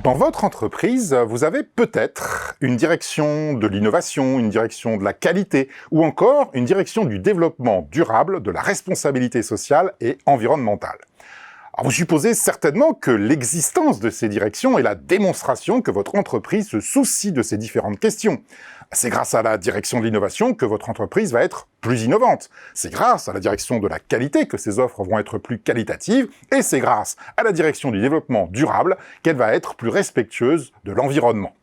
Dans votre entreprise, vous avez peut-être une direction de l'innovation, une direction de la qualité, ou encore une direction du développement durable, de la responsabilité sociale et environnementale. Alors vous supposez certainement que l'existence de ces directions est la démonstration que votre entreprise se soucie de ces différentes questions. C'est grâce à la direction de l'innovation que votre entreprise va être plus innovante. C'est grâce à la direction de la qualité que ses offres vont être plus qualitatives. Et c'est grâce à la direction du développement durable qu'elle va être plus respectueuse de l'environnement.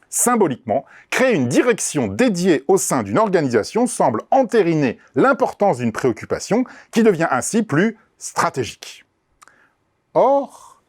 Symboliquement, créer une direction dédiée au sein d'une organisation semble entériner l'importance d'une préoccupation qui devient ainsi plus stratégique. Or,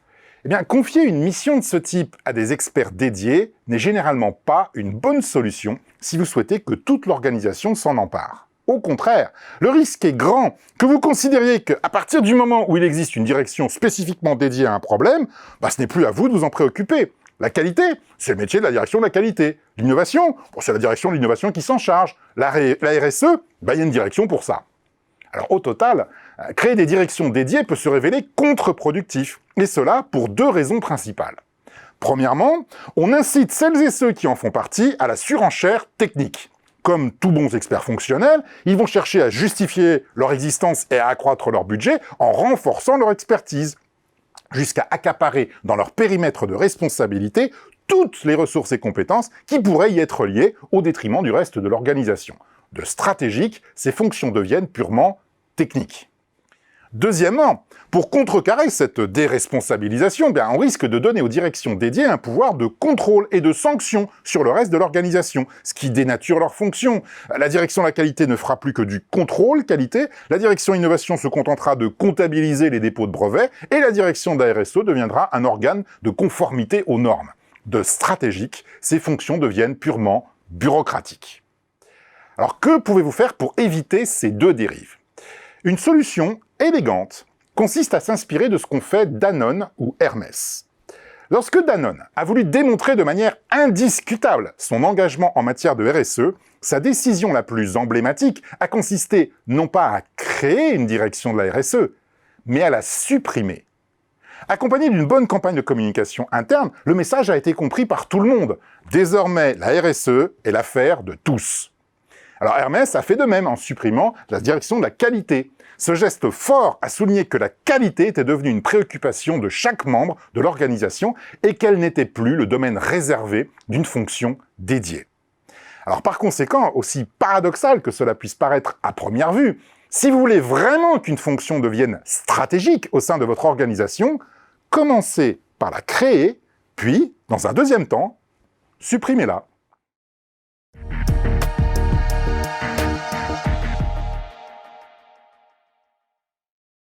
confier une mission de ce type à des experts dédiés n'est généralement pas une bonne solution si vous souhaitez que toute l'organisation s'en empare. Au contraire, le risque est grand que vous considériez qu'à partir du moment où il existe une direction spécifiquement dédiée à un problème, ce n'est plus à vous de vous en préoccuper. La qualité, c'est le métier de la direction de la qualité. L'innovation, c'est la direction de l'innovation qui s'en charge. La RSE, il y a une direction pour ça. Alors au total, créer des directions dédiées peut se révéler contre-productif, et cela pour deux raisons principales. Premièrement, on incite celles et ceux qui en font partie à la surenchère technique. Comme tous bons experts fonctionnels, ils vont chercher à justifier leur existence et à accroître leur budget en renforçant leur expertise, jusqu'à accaparer dans leur périmètre de responsabilité toutes les ressources et compétences qui pourraient y être liées au détriment du reste de l'organisation. De stratégique, ces fonctions deviennent purement techniques. Deuxièmement, pour contrecarrer cette déresponsabilisation, on risque de donner aux directions dédiées un pouvoir de contrôle et de sanction sur le reste de l'organisation, ce qui dénature leurs fonctions. La direction de la qualité ne fera plus que du contrôle qualité, la direction innovation se contentera de comptabiliser les dépôts de brevets, et la direction de la RSE deviendra un organe de conformité aux normes. De stratégique, ces fonctions deviennent purement bureaucratiques. Alors que pouvez-vous faire pour éviter ces deux dérives ? Une solution élégante consiste à s'inspirer de ce qu'ont fait Danone ou Hermès. Lorsque Danone a voulu démontrer de manière indiscutable son engagement en matière de RSE, sa décision la plus emblématique a consisté non pas à créer une direction de la RSE, mais à la supprimer. Accompagné d'une bonne campagne de communication interne, le message a été compris par tout le monde. Désormais, la RSE est l'affaire de tous. Alors Hermès a fait de même en supprimant la direction de la qualité. Ce geste fort a souligné que la qualité était devenue une préoccupation de chaque membre de l'organisation et qu'elle n'était plus le domaine réservé d'une fonction dédiée. Alors par conséquent, aussi paradoxal que cela puisse paraître à première vue, si vous voulez vraiment qu'une fonction devienne stratégique au sein de votre organisation, commencez par la créer, puis, dans un deuxième temps, supprimez-la.